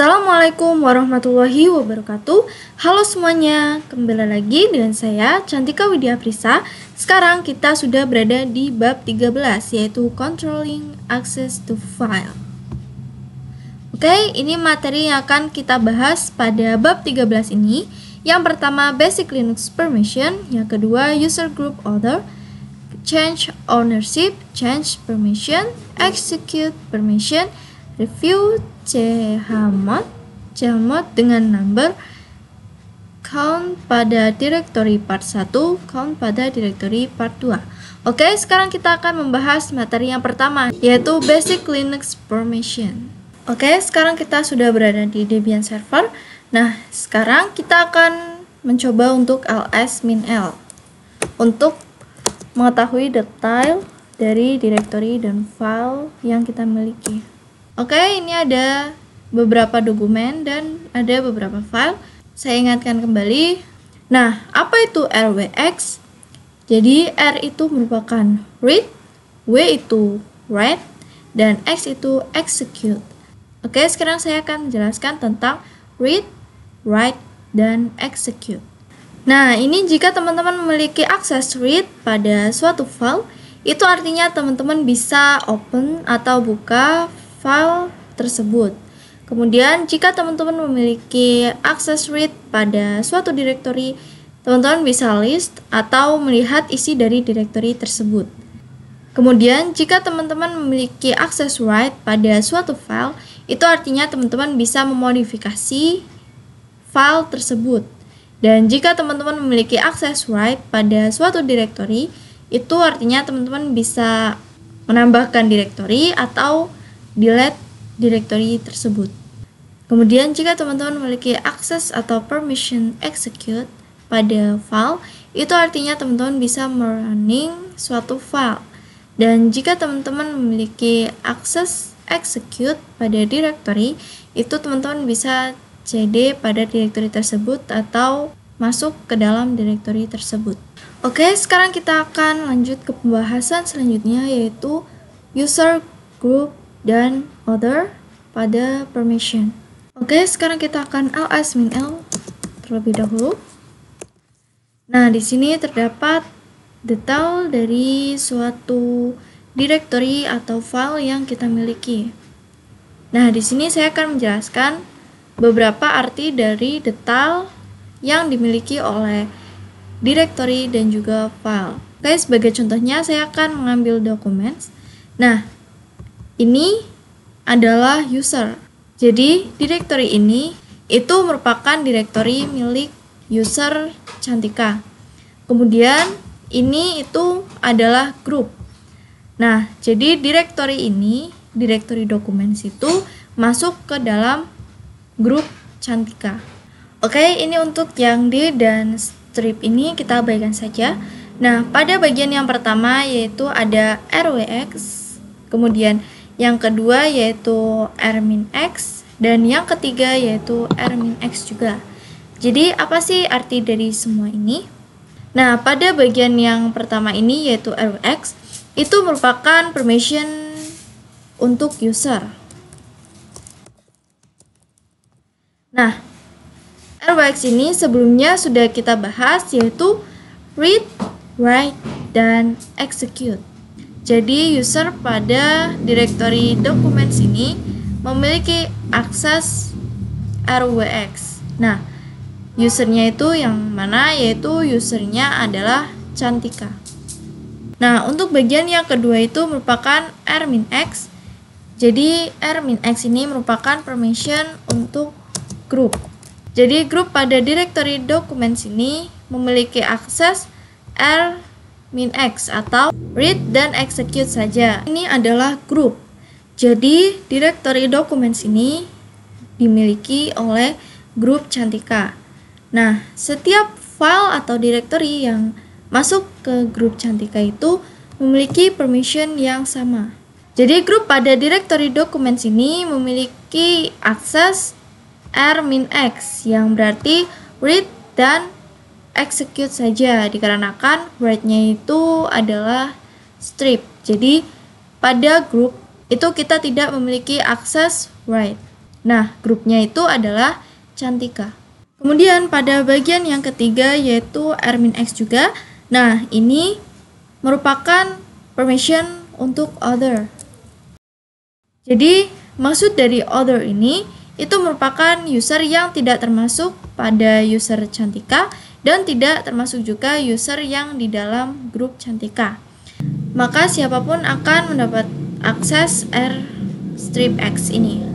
Assalamualaikum warahmatullahi wabarakatuh. Halo semuanya, kembali lagi dengan saya Cantika Widya Prisa. Sekarang kita sudah berada di bab 13, yaitu Controlling Access to File. Oke, ini materi yang akan kita bahas pada bab 13 ini. Yang pertama Basic Linux Permission, yang kedua User Group Order, Change Ownership, Change Permission, Execute Permission, Review chmod dengan number, count pada directory part 1, count pada directory part 2. Oke, sekarang kita akan membahas materi yang pertama, yaitu Basic Linux Permission. Oke, sekarang kita sudah berada di Debian server. Nah, sekarang kita akan mencoba untuk ls-l untuk mengetahui detail dari directory dan file yang kita miliki. Oke, ini ada beberapa dokumen dan ada beberapa file. Saya ingatkan kembali. Nah, apa itu RWX? Jadi R itu merupakan read, W itu write, dan X itu execute. Oke, sekarang saya akan menjelaskan tentang read, write, dan execute. Nah, ini jika teman-teman memiliki akses read pada suatu file, itu artinya teman-teman bisa open atau buka file tersebut. Kemudian jika teman-teman memiliki akses read pada suatu directory, teman-teman bisa list atau melihat isi dari directory tersebut. Kemudian jika teman-teman memiliki akses write pada suatu file, itu artinya teman-teman bisa memodifikasi file tersebut. Dan jika teman-teman memiliki akses write pada suatu directory, itu artinya teman-teman bisa menambahkan directory atau delete directory tersebut. Kemudian jika teman-teman memiliki akses atau permission execute pada file, itu artinya teman-teman bisa merunning suatu file. Dan jika teman-teman memiliki akses execute pada directory, itu teman-teman bisa cd pada directory tersebut atau masuk ke dalam directory tersebut. Oke, sekarang kita akan lanjut ke pembahasan selanjutnya, yaitu user group dan other pada permission. Oke, sekarang kita akan ls-l terlebih dahulu. Nah, di sini terdapat detail dari suatu directory atau file yang kita miliki. Nah, di sini saya akan menjelaskan beberapa arti dari detail yang dimiliki oleh directory dan juga file. Oke, sebagai contohnya saya akan mengambil documents. Nah, ini adalah user. Jadi, directory ini itu merupakan directory milik user Cantika. Kemudian, ini itu adalah group. Nah, jadi directory ini, directory documents itu masuk ke dalam grup Cantika. Oke, ini untuk yang D dan strip ini kita abaikan saja. Nah, pada bagian yang pertama yaitu ada RWX, kemudian yang kedua yaitu R-X, dan yang ketiga yaitu R-X juga. Jadi apa sih arti dari semua ini? Nah, pada bagian yang pertama ini yaitu RWX, itu merupakan permission untuk user. Nah, RWX ini sebelumnya sudah kita bahas, yaitu read, write, dan execute. Jadi user pada directory documents ini memiliki akses RWX. Nah, usernya itu yang mana? Yaitu usernya adalah Cantika. Nah, untuk bagian yang kedua itu merupakan R-X. Jadi R-X ini merupakan permission untuk group. Jadi grup pada directory documents ini memiliki akses R-X atau read dan execute saja. Ini adalah grup. Jadi directory documents ini dimiliki oleh grup Cantika. Nah, setiap file atau directory yang masuk ke grup Cantika itu memiliki permission yang sama. Jadi grup pada directory documents ini memiliki akses R-X yang berarti read dan execute saja, dikarenakan write-nya itu adalah strip. Jadi pada grup itu kita tidak memiliki akses write. Nah, grupnya itu adalah Cantika. Kemudian pada bagian yang ketiga yaitu R-X juga. Nah, ini merupakan permission untuk other. Jadi, maksud dari other ini itu merupakan user yang tidak termasuk pada user Cantika dan tidak termasuk juga user yang di dalam grup Cantika. Maka siapapun akan mendapat akses R-X ini.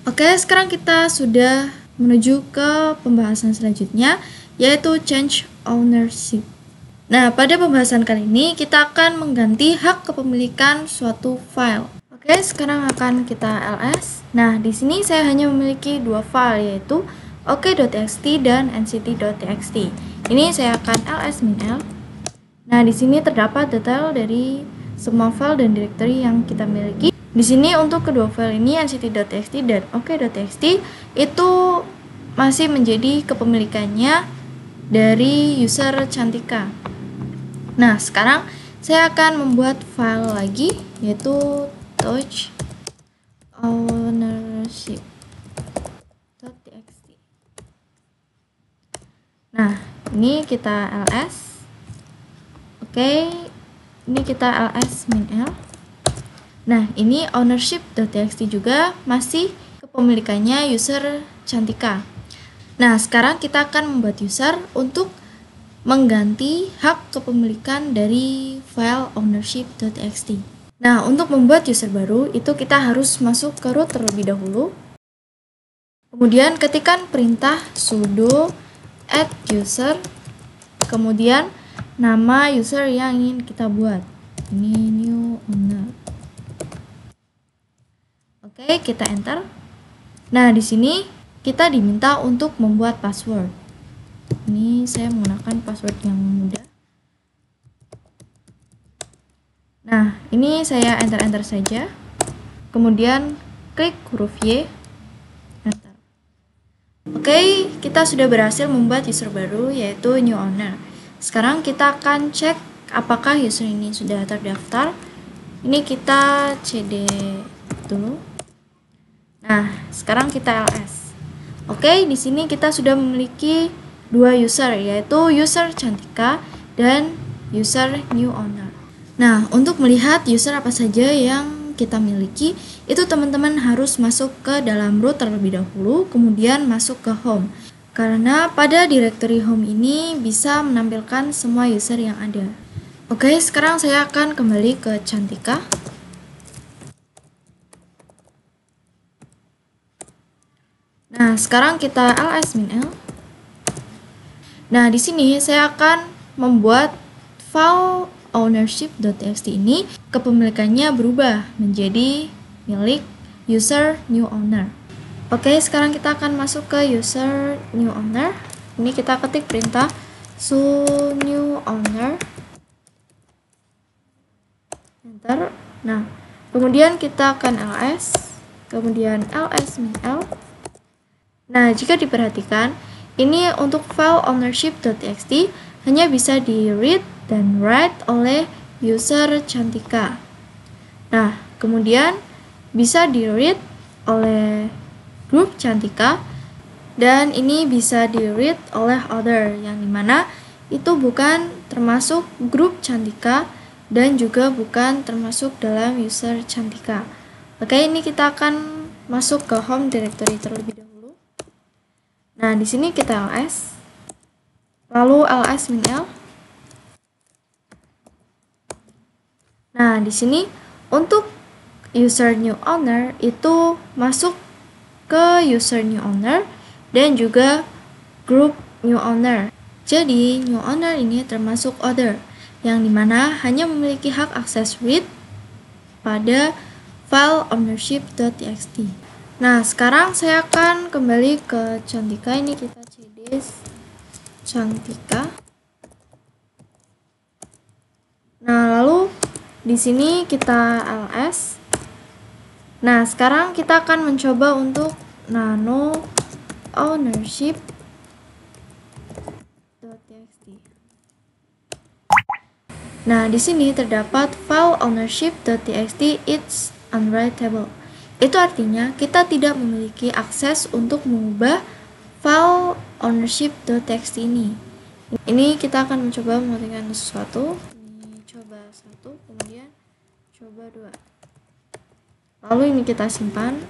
Oke, sekarang kita sudah menuju ke pembahasan selanjutnya, yaitu change ownership. Nah, pada pembahasan kali ini kita akan mengganti hak kepemilikan suatu file. Oke, sekarang akan kita ls. Nah, di sini saya hanya memiliki dua file, yaitu ok.txt dan nct.txt. Ini saya akan ls-l. Nah, di sini terdapat detail dari semua file dan directory yang kita miliki. Di sini untuk kedua file ini nct.txt dan ok.txt itu masih menjadi kepemilikannya dari user Cantika. Nah, sekarang saya akan membuat file lagi yaitu touch ownership.txt. Nah, ini kita ls. Oke, ini kita ls-l. Nah, ini ownership.txt juga masih kepemilikannya user Cantika. Nah, sekarang kita akan membuat user untuk mengganti hak kepemilikan dari file ownership.txt. Nah, untuk membuat user baru, itu kita harus masuk ke root terlebih dahulu. Kemudian ketikkan perintah sudo add user, kemudian nama user yang ingin kita buat. Ini new owner. Oke, kita enter. Nah, di sini kita diminta untuk membuat password. Ini saya menggunakan password yang mudah. Nah, ini saya enter saja. Kemudian klik huruf Y, enter. Oke, kita sudah berhasil membuat user baru yaitu new owner. Sekarang kita akan cek apakah user ini sudah terdaftar. Ini kita cd dulu. Nah, sekarang kita ls. Oke, di sini kita sudah memiliki dua user, yaitu user Cantika dan user new owner. Nah, untuk melihat user apa saja yang kita miliki, itu teman-teman harus masuk ke dalam root terlebih dahulu, kemudian masuk ke home. Karena pada directory home ini bisa menampilkan semua user yang ada. Oke, sekarang saya akan kembali ke Cantika. Nah, sekarang kita ls-l. Nah, di sini saya akan membuat file ownership.txt ini kepemilikannya berubah menjadi milik user new owner. Oke, sekarang kita akan masuk ke user new owner. Ini kita ketik perintah su new owner. Enter. Nah, kemudian kita akan ls, kemudian ls-l. Nah, jika diperhatikan, ini untuk file ownership.txt hanya bisa di-read dan write oleh user Cantika. Nah, kemudian bisa di-read oleh grup Cantika dan ini bisa di-read oleh other yang dimana itu bukan termasuk grup Cantika dan juga bukan termasuk dalam user Cantika. Oke, ini kita akan masuk ke home directory terlebih dahulu. Nah, di sini kita ls, lalu ls-l. Nah, di sini untuk user new owner itu masuk ke user new owner dan juga group new owner. Jadi, new owner ini termasuk other, yang dimana hanya memiliki hak akses read pada file ownership.txt. Nah, sekarang saya akan kembali ke Cantika. Ini kita cd Cantika. Nah, lalu di sini kita ls. Nah, sekarang kita akan mencoba untuk nano ownership.txt. Nah, di sini terdapat file ownership.txt it's unwritable, Itu artinya kita tidak memiliki akses untuk mengubah file ownership.txt ini. Ini kita akan mencoba mengetikkan sesuatu. Ini coba 1, kemudian coba 2. Lalu ini kita simpan.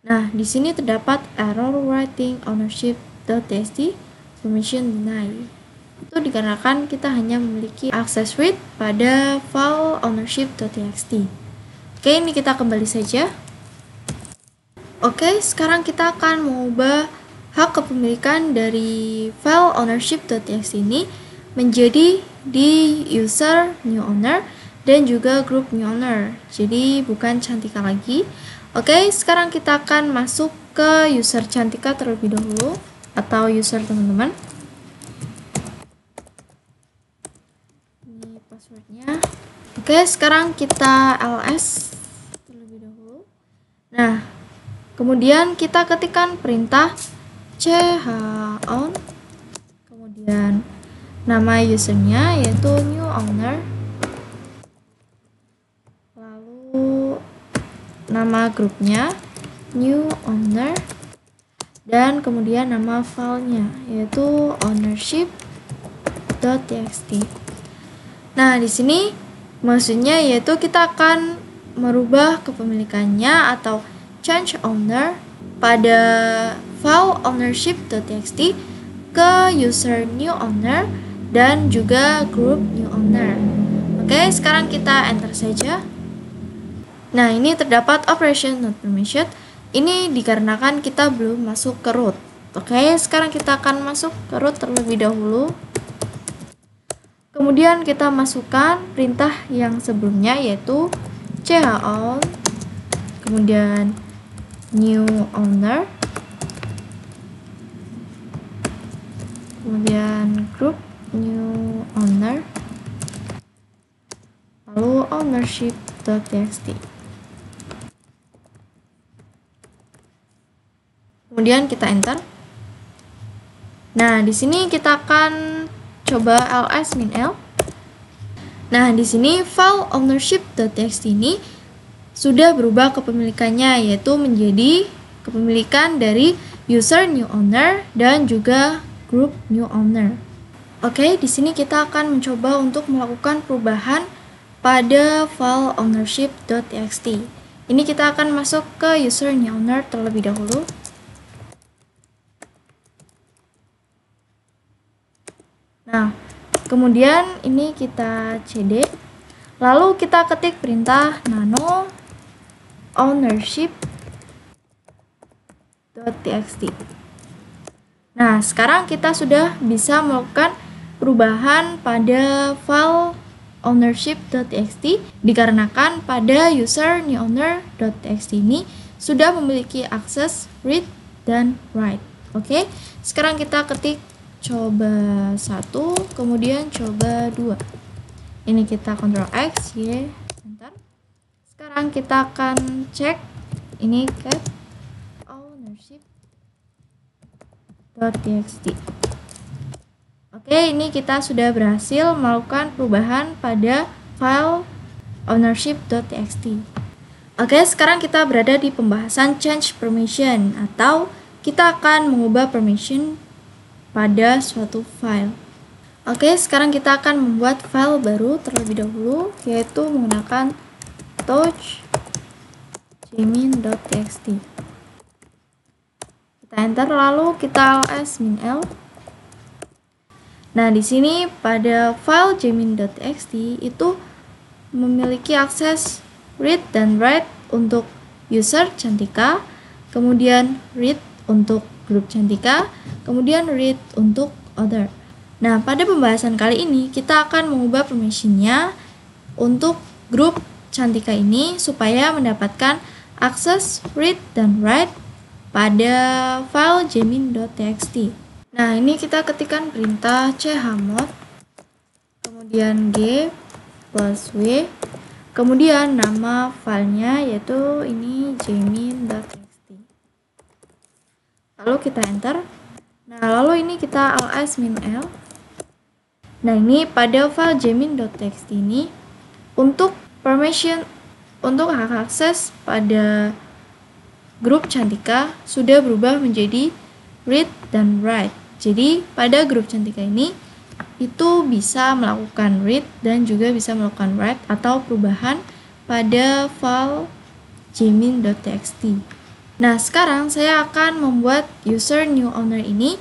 Nah, di sini terdapat error writing ownership.txt permission denied. Itu dikarenakan kita hanya memiliki akses read pada file ownership.txt. Oke, ini kita kembali saja. Oke, sekarang kita akan mengubah hak kepemilikan dari file ownership.txt ini menjadi di user new owner dan juga group new owner. Jadi bukan Cantika lagi. Oke, sekarang kita akan masuk ke user Cantika terlebih dahulu atau user teman-teman. Ini passwordnya. Oke, sekarang kita ls terlebih dahulu. Nah, kemudian kita ketikkan perintah chown, kemudian nama usernya yaitu new owner, lalu nama grupnya new owner, dan kemudian nama filenya yaitu ownership.txt. Nah, di sini maksudnya yaitu kita akan merubah kepemilikannya atau change owner pada file ownership.txt ke user new owner dan juga group new owner. Oke, sekarang kita enter saja. Nah, ini terdapat operation not permission. Ini dikarenakan kita belum masuk ke root. Oke, sekarang kita akan masuk ke root terlebih dahulu. Kemudian kita masukkan perintah yang sebelumnya yaitu chown, kemudian new owner, kemudian group new owner, lalu ownership.txt. Kemudian kita enter. Nah, di sini kita akan coba ls-l. Nah, di sini file ownership.txt ini sudah berubah kepemilikannya yaitu menjadi kepemilikan dari user new owner dan juga group new owner. Oke, di sini kita akan mencoba untuk melakukan perubahan pada file ownership.txt. Ini kita akan masuk ke user new owner terlebih dahulu. Nah, kemudian ini kita cd, lalu kita ketik perintah nano ownership.txt. Nah, sekarang kita sudah bisa melakukan perubahan pada file ownership.txt dikarenakan pada user new owner.txt ini sudah memiliki akses read dan write. Oke, sekarang kita ketik coba 1, kemudian coba 2. Ini kita Ctrl X, Y, enter. Sekarang kita akan cek ini get ownership.txt. Oke, ini kita sudah berhasil melakukan perubahan pada file ownership.txt. Oke, sekarang kita berada di pembahasan change permission atau kita akan mengubah permission pada suatu file. Oke, sekarang kita akan membuat file baru terlebih dahulu yaitu menggunakan touchjamin.txt. Kita enter lalu kita ls-l. Nah, di sini pada file jamin.txt itu memiliki akses read dan write untuk user Cantika, kemudian read untuk grup Cantika, kemudian read untuk other. Nah, pada pembahasan kali ini kita akan mengubah permissionnya untuk grup Cantika ini supaya mendapatkan akses read dan write pada file jamin.txt. Nah, ini kita ketikkan perintah chmod, kemudian g plus w, kemudian nama filenya yaitu ini jamin.txt. Lalu kita enter. Nah, lalu ini kita ls-l. Nah, ini pada file jamin.txt ini untuk permission untuk hak akses pada grup Cantika sudah berubah menjadi read dan write. Jadi pada grup Cantika ini itu bisa melakukan read dan juga bisa melakukan write atau perubahan pada file jaemin.txt. Nah, sekarang saya akan membuat user new owner ini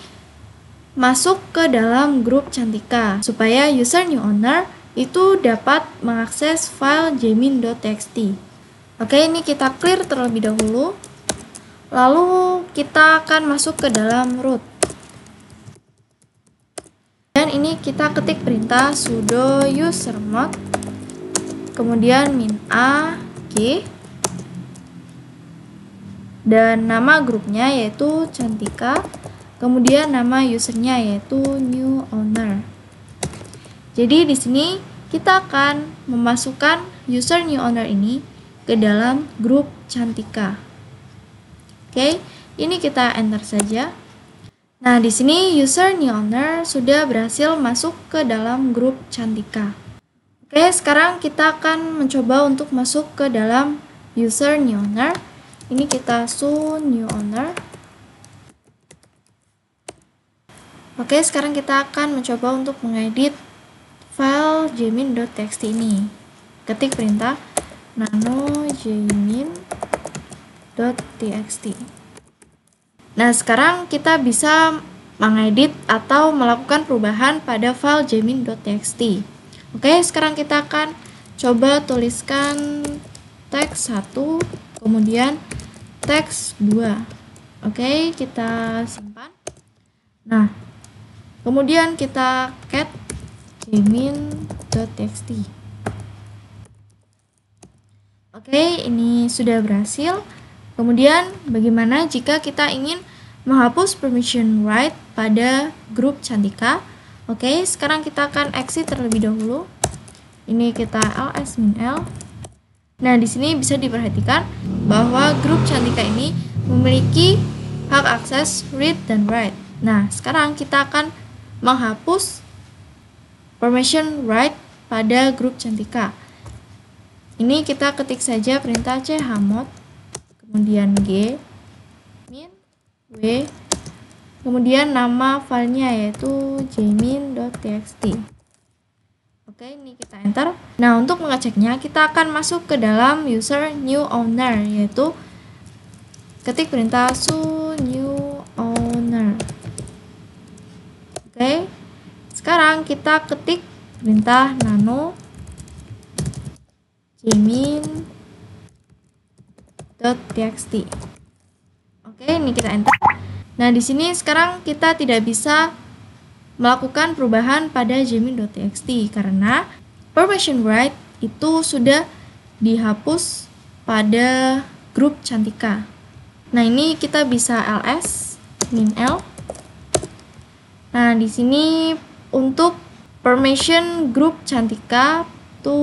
masuk ke dalam grup Cantika supaya user new owner itu dapat mengakses file jaemin.txt. Oke, ini kita clear terlebih dahulu. Lalu kita akan masuk ke dalam root. Dan ini kita ketik perintah sudo usermod, kemudian -a g, dan nama grupnya yaitu Cantika, kemudian nama usernya yaitu new owner. Jadi di sini kita akan memasukkan user new owner ini ke dalam grup Cantika. Oke, ini kita enter saja. Nah, di sini user new owner sudah berhasil masuk ke dalam grup Cantika. Oke, sekarang kita akan mencoba untuk masuk ke dalam user new owner. Ini kita su new owner. Oke, sekarang kita akan mencoba untuk mengedit file jaemin.txt ini. Ketik perintah nano jaemin.txt. Nah, sekarang kita bisa mengedit atau melakukan perubahan pada file jaemin.txt. Oke, sekarang kita akan coba tuliskan teks 1, kemudian teks 2. Oke, kita simpan. Nah, kemudian kita cat jaemin.txt. Oke, ini sudah berhasil. Kemudian bagaimana jika kita ingin menghapus permission write pada grup Cantika? Oke, sekarang kita akan exit terlebih dahulu. Ini kita ls-l. Nah, di sini bisa diperhatikan bahwa grup Cantika ini memiliki hak akses read dan write. Nah, sekarang kita akan menghapus permission write pada grup Cantika. Ini kita ketik saja perintah chmod, kemudian g, min, w, kemudian nama filenya yaitu jaemin.txt. Oke, ini kita enter. Nah, untuk mengeceknya kita akan masuk ke dalam user new owner, yaitu ketik perintah su new owner. Oke, sekarang kita ketik perintah nano jaemin.txt. Oke, ini kita enter. Nah, di sini sekarang kita tidak bisa melakukan perubahan pada jaemin.txt karena permission write itu sudah dihapus pada grup Cantika. Nah, ini kita bisa ls -l. Nah, di sini untuk permission grup Cantika itu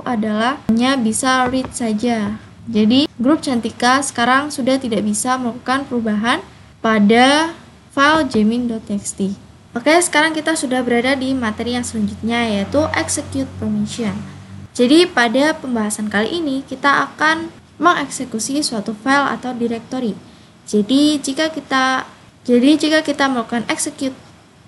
adalah hanya bisa read saja. Jadi grup Cantika sekarang sudah tidak bisa melakukan perubahan pada file jaemin.txt. Oke, sekarang kita sudah berada di materi yang selanjutnya yaitu execute permission. Jadi pada pembahasan kali ini kita akan mengeksekusi suatu file atau directory. Jadi jika kita melakukan execute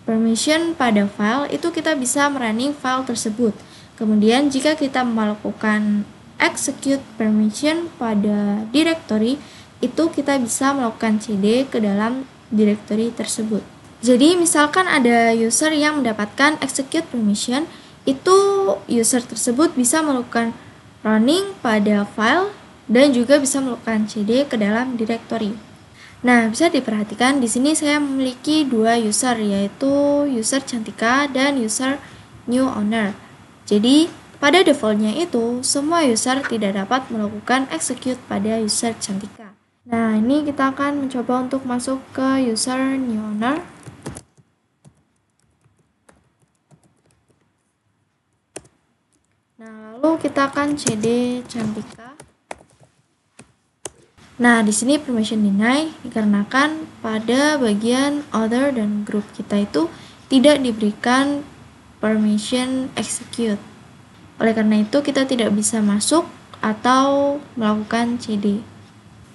permission pada file, itu kita bisa merunning file tersebut. Kemudian jika kita melakukan execute permission pada directory, itu kita bisa melakukan cd ke dalam directory tersebut. Jadi misalkan ada user yang mendapatkan execute permission, itu user tersebut bisa melakukan running pada file dan juga bisa melakukan cd ke dalam directory. Nah, bisa diperhatikan di sini saya memiliki dua user, yaitu user Cantika dan user new owner. Jadi pada defaultnya itu semua user tidak dapat melakukan execute pada user Cantika. Nah, ini kita akan mencoba untuk masuk ke user new owner. Nah, lalu kita akan cd Cantika. Nah, di sini permission deny dikarenakan pada bagian other dan group kita itu tidak diberikan permission execute. Oleh karena itu kita tidak bisa masuk atau melakukan CD.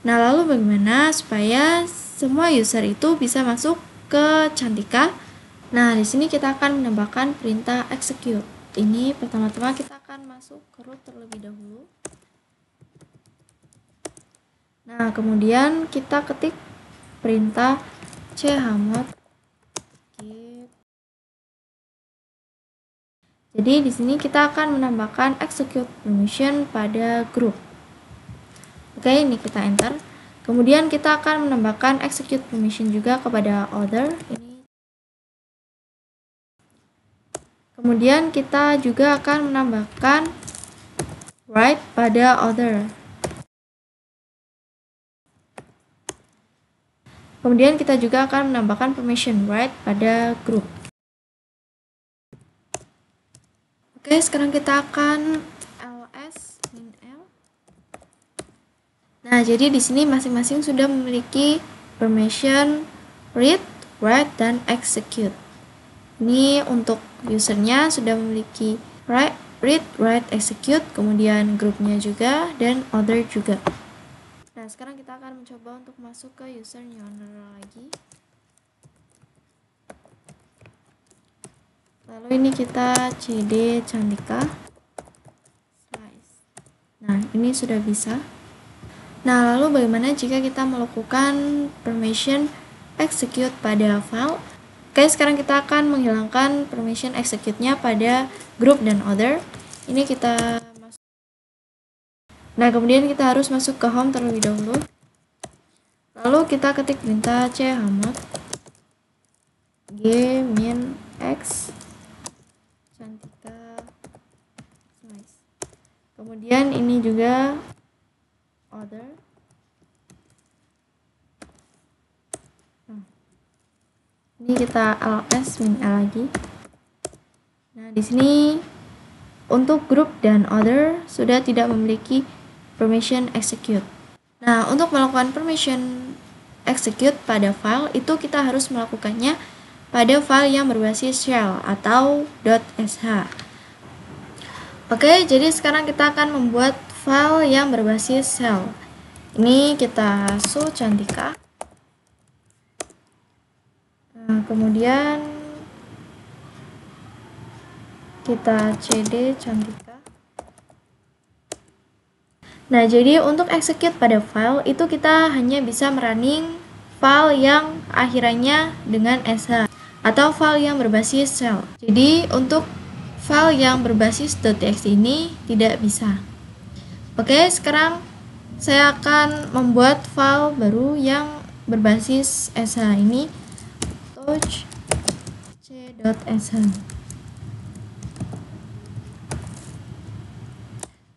Nah, lalu bagaimana supaya semua user itu bisa masuk ke Cantika? Nah, di sini kita akan menambahkan perintah execute. Ini pertama-tama kita akan masuk ke root terlebih dahulu. Nah, kemudian kita ketik perintah chmod get. Jadi di sini kita akan menambahkan execute permission pada group. Oke, ini kita enter. Kemudian kita akan menambahkan execute permission juga kepada other. Kemudian kita juga akan menambahkan write pada other. Kemudian kita juga akan menambahkan permission write pada group. Oke, sekarang kita akan ls min l. Nah, jadi di sini masing-masing sudah memiliki permission read, write, dan execute. Ini untuk usernya sudah memiliki read, write, execute, kemudian grupnya juga, dan other juga. Nah, sekarang kita akan mencoba untuk masuk ke user new owner lagi. Lalu ini kita cd Cantika. Nah, ini sudah bisa. Nah, lalu bagaimana jika kita melakukan permission execute pada file? Oke, sekarang kita akan menghilangkan permission execute-nya pada group dan other. Ini kita masuk. Nah, kemudian kita harus masuk ke home terlebih dahulu. Lalu kita ketik perintah chmod g min x Cantika slice. Kemudian ini juga other. Ini kita ls min l lagi. Nah, di sini untuk group dan other sudah tidak memiliki permission execute. Nah, untuk melakukan permission execute pada file itu kita harus melakukannya pada file yang berbasis shell atau .sh. Oke, jadi sekarang kita akan membuat file yang berbasis shell. Ini kita su Cantika. Nah, kemudian kita cd Cantika. Nah, jadi untuk execute pada file itu kita hanya bisa merunning file yang akhirannya dengan sh atau file yang berbasis shell. Jadi untuk file yang berbasis .txt ini tidak bisa. Oke, sekarang saya akan membuat file baru yang berbasis sh ini touch c.sh.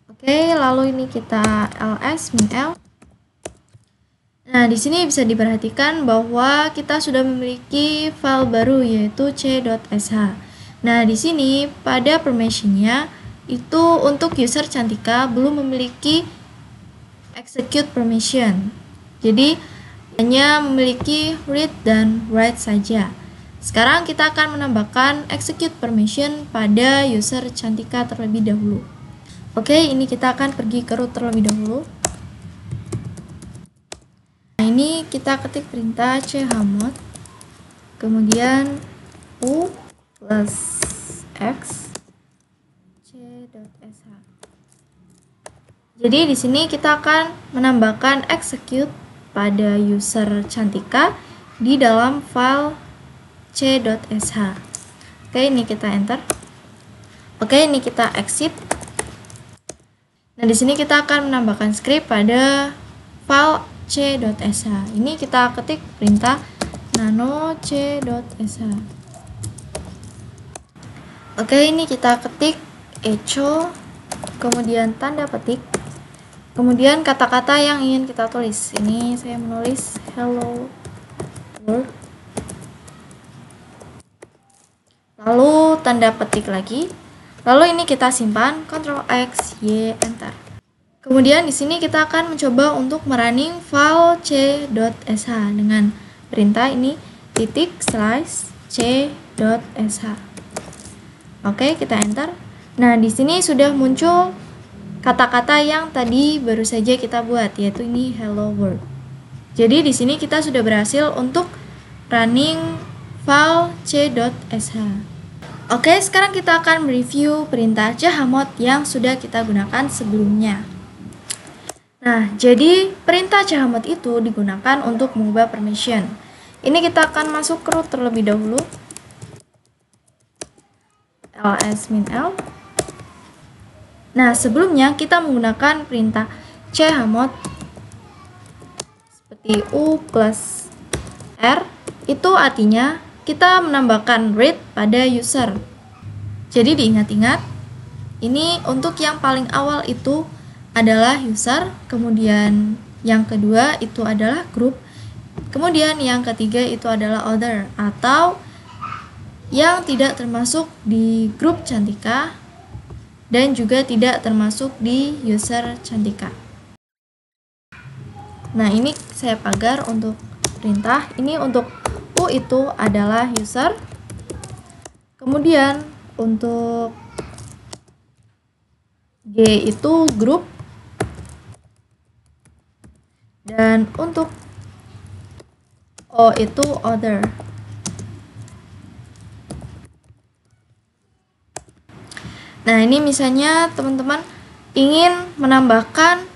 Oke, lalu ini kita ls min l. Nah, di sini bisa diperhatikan bahwa kita sudah memiliki file baru yaitu c.sh. Nah, di sini pada permissionnya itu untuk user Cantika belum memiliki execute permission. Jadi hanya memiliki read dan write saja. Sekarang kita akan menambahkan execute permission pada user Cantika terlebih dahulu. Oke, ini kita akan pergi ke root terlebih dahulu. Nah, ini kita ketik perintah chmod, kemudian u plus x c.sh. Jadi di sini kita akan menambahkan execute pada user Cantika di dalam file c.sh. Oke, ini kita enter. Oke, ini kita exit. Nah, di sini kita akan menambahkan script pada file c.sh. Ini kita ketik perintah nano c.sh. Oke, ini kita ketik echo, kemudian tanda petik, kemudian kata-kata yang ingin kita tulis. Ini saya menulis hello world. Lalu tanda petik lagi. Lalu ini kita simpan, Ctrl X, Y, Enter. Kemudian di sini kita akan mencoba untuk merunning file c.sh dengan perintah ini /c.sh. Oke, kita enter. Nah, di sini sudah muncul kata-kata yang tadi baru saja kita buat, yaitu ini hello world. Jadi di sini kita sudah berhasil untuk running file c.sh. Oke, sekarang kita akan mereview perintah chmod yang sudah kita gunakan sebelumnya. Nah, jadi perintah chmod itu digunakan untuk mengubah permission. Ini kita akan masuk ke root terlebih dahulu. ls-l. Nah, sebelumnya kita menggunakan perintah chmod seperti u plus r. Itu artinya kita menambahkan read pada user. Jadi diingat-ingat, ini untuk yang paling awal itu adalah user, kemudian yang kedua itu adalah group, kemudian yang ketiga itu adalah other, atau yang tidak termasuk di grup Cantika dan juga tidak termasuk di user Cantika. Nah, ini saya pagar untuk perintah. Ini untuk U itu adalah user, kemudian untuk G itu group, dan untuk O itu other. Nah, ini misalnya teman-teman ingin menambahkan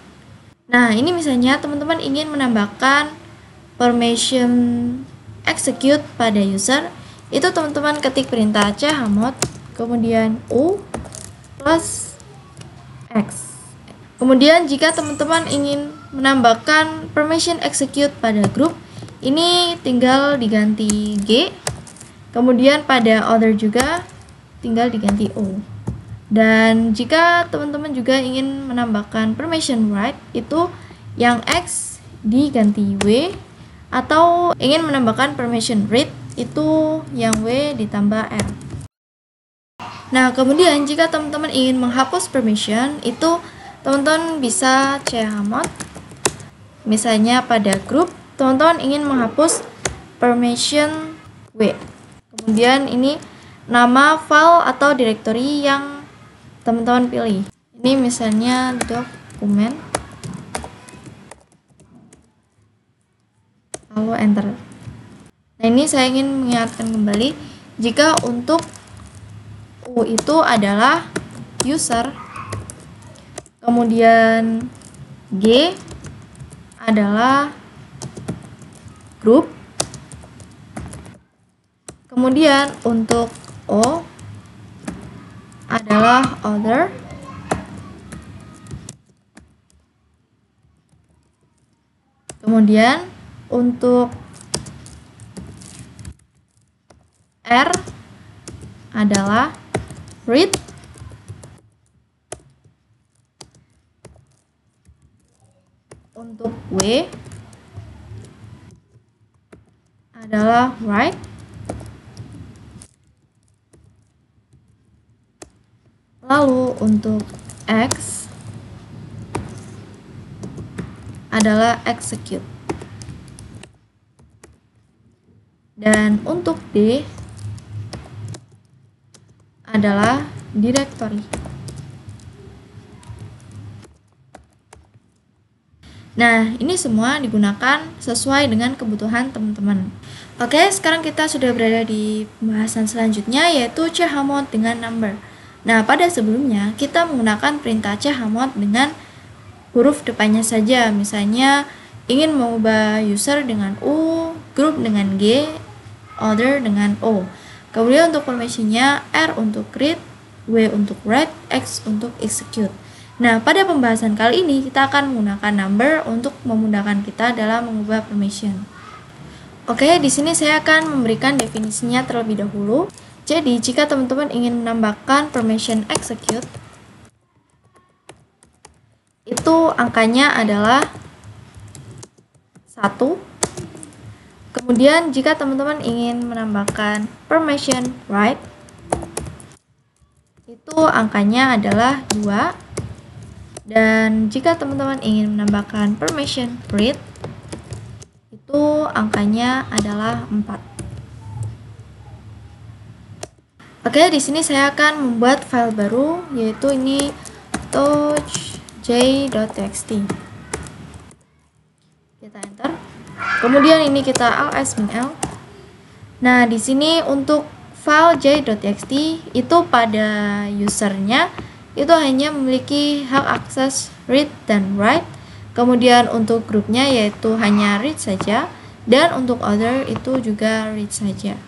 permission execute pada user. Itu teman-teman ketik perintah chmod kemudian u plus x. Kemudian jika teman-teman ingin menambahkan permission execute pada group, ini tinggal diganti G, kemudian pada other juga tinggal diganti O. Dan jika teman-teman juga ingin menambahkan permission write, itu yang X diganti W, atau ingin menambahkan permission read, itu yang W ditambah R. Nah, kemudian jika teman-teman ingin menghapus permission, itu teman-teman bisa chmod. Misalnya pada group, teman-teman ingin menghapus permission W. Kemudian ini nama file atau directory yang teman-teman pilih. Ini misalnya dokumen, lalu enter. Nah, ini saya ingin mengingatkan kembali, jika untuk U itu adalah user, kemudian G adalah group, kemudian untuk O adalah other, kemudian untuk R adalah read, untuk W adalah write, lalu untuk X adalah execute, dan untuk D adalah directory. Nah, ini semua digunakan sesuai dengan kebutuhan teman-teman. Oke, sekarang kita sudah berada di pembahasan selanjutnya, yaitu chmod dengan number. Nah, pada sebelumnya kita menggunakan perintah chmod dengan huruf depannya saja. Misalnya ingin mengubah user dengan U, group dengan G, other dengan O. Kemudian untuk permissionnya R untuk read, W untuk write, X untuk execute. Nah, pada pembahasan kali ini kita akan menggunakan number untuk memudahkan kita dalam mengubah permission. Oke, di sini saya akan memberikan definisinya terlebih dahulu. Jadi, jika teman-teman ingin menambahkan permission execute, itu angkanya adalah 1. Kemudian, jika teman-teman ingin menambahkan permission write, itu angkanya adalah 2. Dan jika teman-teman ingin menambahkan permission read, itu angkanya adalah 4. Oke, di sini saya akan membuat file baru, yaitu ini touch j.txt. Kita enter. Kemudian ini kita ls-l. Nah, di sini untuk file j.txt itu pada usernya itu hanya memiliki hak akses read dan write. Kemudian untuk grupnya yaitu hanya read saja, dan untuk other itu juga read saja.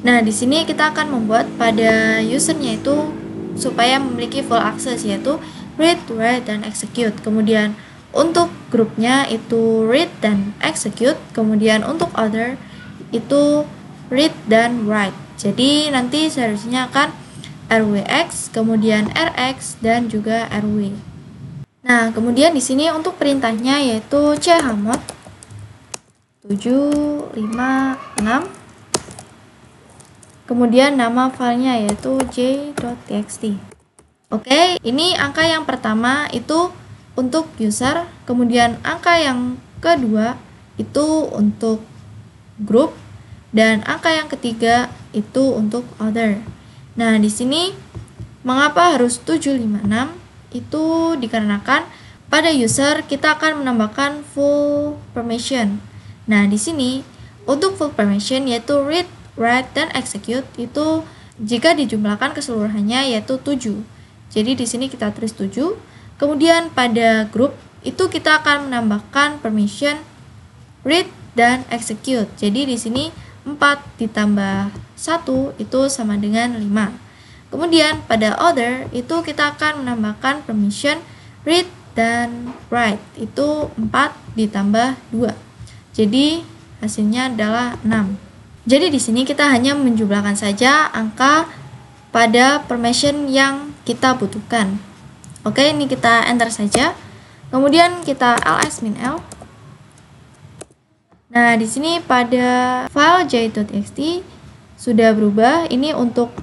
Nah, di sini kita akan membuat pada usernya itu supaya memiliki full access yaitu read, write, dan execute. Kemudian untuk grupnya itu read dan execute. Kemudian untuk other itu read dan write. Jadi nanti seharusnya akan rwx, kemudian rx, dan juga rw. Nah, kemudian di sini untuk perintahnya yaitu chmod 756. Kemudian nama filenya yaitu j.txt. Oke, ini angka yang pertama itu untuk user, kemudian angka yang kedua itu untuk grup, dan angka yang ketiga itu untuk other. Nah, di sini mengapa harus 756? Itu dikarenakan pada user kita akan menambahkan full permission. Nah, di sini untuk full permission yaitu read, write, dan execute itu jika dijumlahkan keseluruhannya yaitu 7. Jadi di sini kita tulis 7. Kemudian pada grup itu kita akan menambahkan permission read dan execute. Jadi di sini 4 ditambah 1 itu sama dengan 5. Kemudian pada other itu kita akan menambahkan permission read dan write. Itu 4 ditambah 2. Jadi hasilnya adalah 6. Jadi di sini kita hanya menjumlahkan saja angka pada permission yang kita butuhkan. Oke, ini kita enter saja. Kemudian kita ls-l. Nah, di sini pada file j.txt sudah berubah. Ini untuk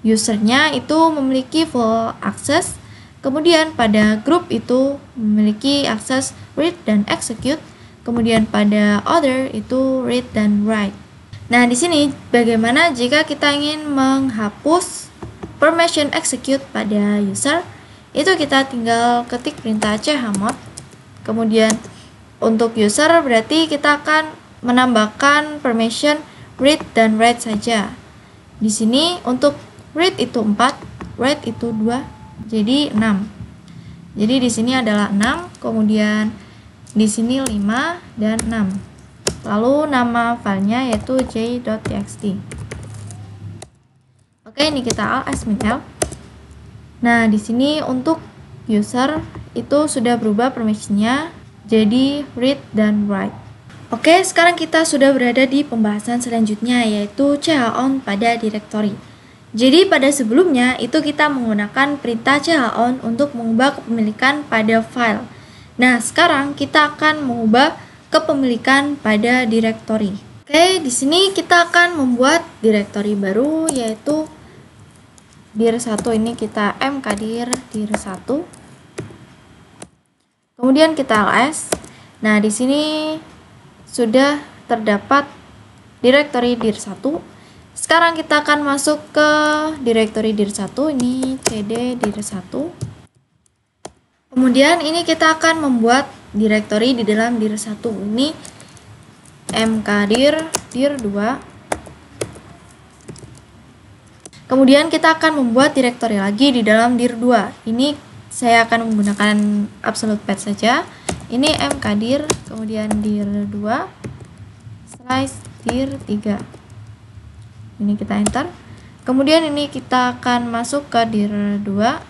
usernya itu memiliki full access. Kemudian pada grup itu memiliki akses read dan execute. Kemudian pada other itu read dan write. Nah, di sini bagaimana jika kita ingin menghapus permission execute pada user? Itu kita tinggal ketik perintah chmod. Kemudian untuk user berarti kita akan menambahkan permission read dan write saja. Di sini untuk read itu 4, write itu 2, jadi 6. Jadi di sini adalah 6, kemudian di sini 5 dan 6. Lalu nama filenya yaitu j.txt. Oke, ini kita ls-l. Nah, di sini untuk user itu sudah berubah permissionnya jadi read dan write. Oke, sekarang kita sudah berada di pembahasan selanjutnya yaitu chown pada directory. Jadi pada sebelumnya itu kita menggunakan perintah chown untuk mengubah kepemilikan pada file. Nah, sekarang kita akan mengubah kepemilikan pada directory. Oke, di sini kita akan membuat directory baru yaitu dir1. Ini kita mkdir dir1. Kemudian kita ls. Nah, di sini sudah terdapat directory dir1. Sekarang kita akan masuk ke directory dir1. Ini cd dir1. Kemudian ini kita akan membuat directory di dalam dir1. Ini mkdir dir2. Kemudian kita akan membuat directory lagi di dalam dir2. Ini saya akan menggunakan absolute path saja. Ini mkdir, kemudian dir2 slice dir3. Ini kita enter. Kemudian ini kita akan masuk ke dir2.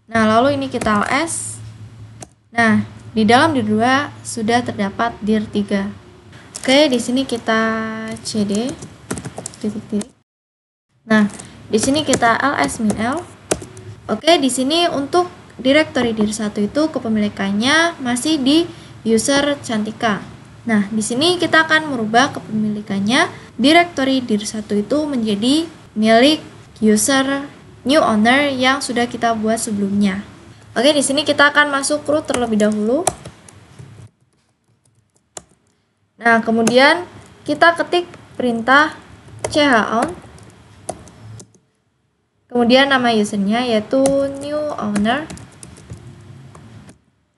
Nah, lalu ini kita ls. Nah, di dalam dir2 sudah terdapat dir3. Oke, di sini kita cd titik-titik. Nah, di sini kita ls-l. Oke, di sini untuk directory dir1 itu kepemilikannya masih di user Cantika. Nah, di sini kita akan merubah kepemilikannya directory dir1 itu menjadi milik user new owner yang sudah kita buat sebelumnya. Oke, di sini kita akan masuk root terlebih dahulu. Nah, kemudian kita ketik perintah chown. Kemudian nama usernya yaitu new owner.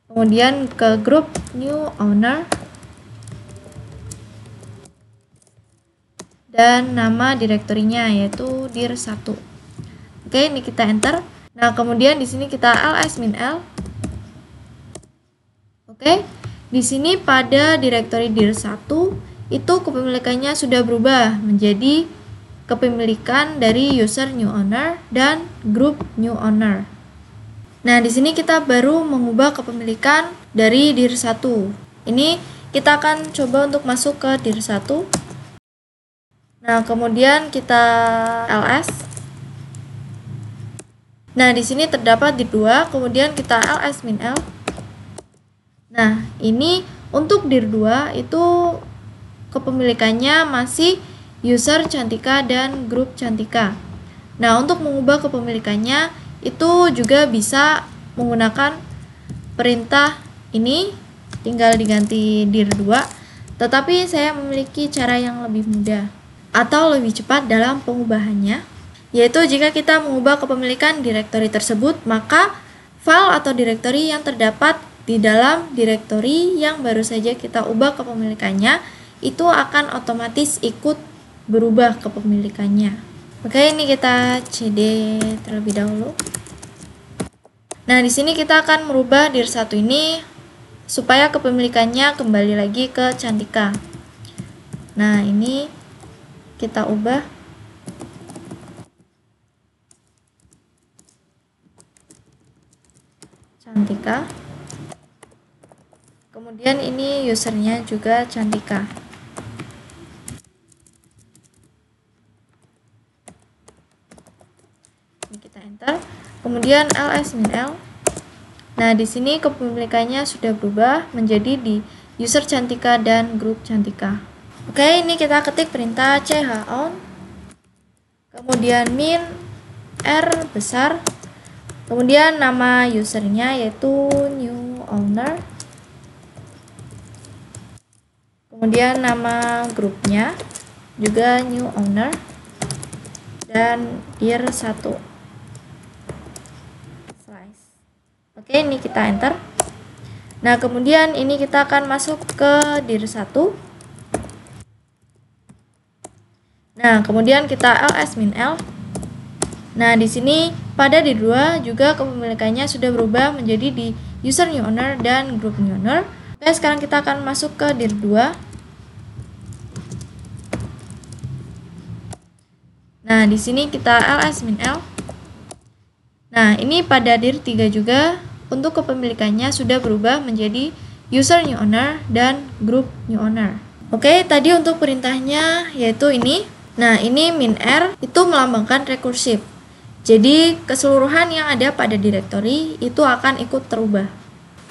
Kemudian ke grup new owner. Dan nama direktorinya yaitu dir1. Oke, ini kita enter. Nah, kemudian di sini kita ls-l. Oke, di sini pada direktori dir1 itu kepemilikannya sudah berubah menjadi kepemilikan dari user new owner dan grup new owner. Nah, di sini kita baru mengubah kepemilikan dari dir1. Ini kita akan coba untuk masuk ke dir1. Nah, kemudian kita ls. Nah, di sini terdapat dir2, kemudian kita ls-l. Nah, ini untuk dir2 itu kepemilikannya masih user Cantika dan grup Cantika. Nah, untuk mengubah kepemilikannya itu juga bisa menggunakan perintah ini, tinggal diganti dir2, tetapi saya memiliki cara yang lebih mudah atau lebih cepat dalam pengubahannya, yaitu jika kita mengubah kepemilikan direktori tersebut, maka file atau direktori yang terdapat di dalam direktori yang baru saja kita ubah kepemilikannya itu akan otomatis ikut berubah kepemilikannya. Oke, ini kita cd terlebih dahulu. Nah, di sini kita akan merubah dir1 ini supaya kepemilikannya kembali lagi ke Cantika. Nah, ini kita ubah. Cantika. Kemudian ini usernya juga Cantika. Ini kita enter. Kemudian ls-l. Nah, di sini kepemilikannya sudah berubah menjadi di user Cantika dan grup Cantika. Oke, ini kita ketik perintah chown. Kemudian min r besar. Kemudian nama usernya yaitu new owner. Kemudian nama grupnya juga new owner dan dir1. Oke, ini kita enter. Nah, kemudian ini kita akan masuk ke dir1. Nah, kemudian kita ls-l. Nah, di sini pada dir2 juga kepemilikannya sudah berubah menjadi di user new owner dan group new owner. Oke, sekarang kita akan masuk ke dir2. Nah, di sini kita ls-l. Nah, ini pada dir3 juga untuk kepemilikannya sudah berubah menjadi user new owner dan group new owner. Oke, tadi untuk perintahnya yaitu ini. Nah, ini min r itu melambangkan rekursif. Jadi, keseluruhan yang ada pada direktori itu akan ikut terubah.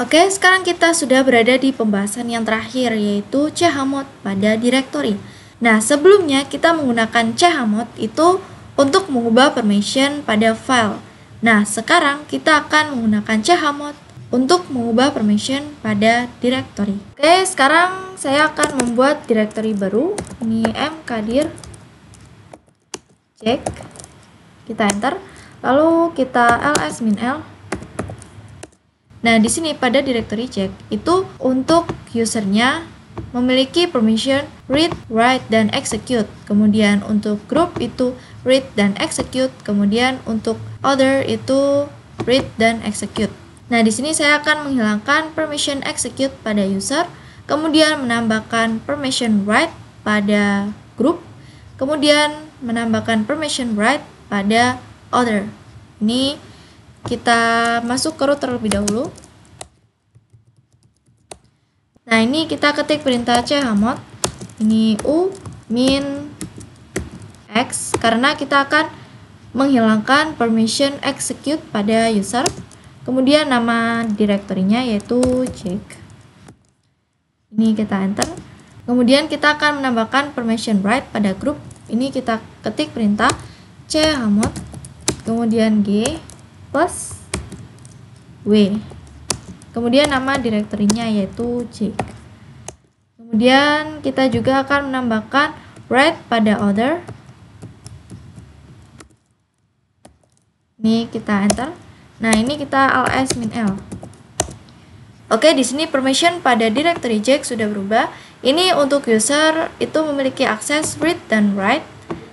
Oke, sekarang kita sudah berada di pembahasan yang terakhir yaitu chmod pada direktori. Nah, sebelumnya kita menggunakan chmod itu untuk mengubah permission pada file. Nah, sekarang kita akan menggunakan chmod untuk mengubah permission pada direktori. Oke, sekarang saya akan membuat direktori baru. Ini mkdir jack. Kita enter. Lalu kita ls-l. Nah, di sini pada direktori jack itu untuk usernya memiliki permission read, write, dan execute. Kemudian untuk group itu read dan execute. Kemudian untuk other itu read dan execute. Nah, di sini saya akan menghilangkan permission execute pada user, kemudian menambahkan permission write pada group, kemudian menambahkan permission write pada other. Ini kita masuk ke root terlebih dahulu. Nah, ini kita ketik perintah chmod. Ini u min x karena kita akan menghilangkan permission execute pada user. Kemudian nama direktorinya yaitu jack. Ini kita enter. Kemudian kita akan menambahkan permission write pada group. Ini kita ketik perintah chmod kemudian g plus w. Kemudian nama direktorinya yaitu jack. Kemudian kita juga akan menambahkan write pada other. Ini kita enter. Nah, ini kita ls min l. Oke, di sini permission pada directory Jack sudah berubah. Ini untuk user itu memiliki akses read dan write.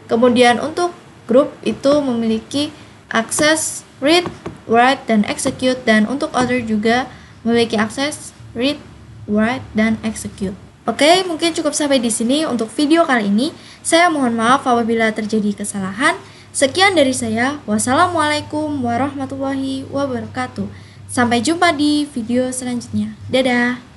Kemudian untuk group itu memiliki akses read, write, dan execute. Dan untuk other juga memiliki akses read, write, dan execute. Oke, mungkin cukup sampai di sini untuk video kali ini. Saya mohon maaf apabila terjadi kesalahan. Sekian dari saya. Wassalamualaikum warahmatullahi wabarakatuh. Sampai jumpa di video selanjutnya. Dadah!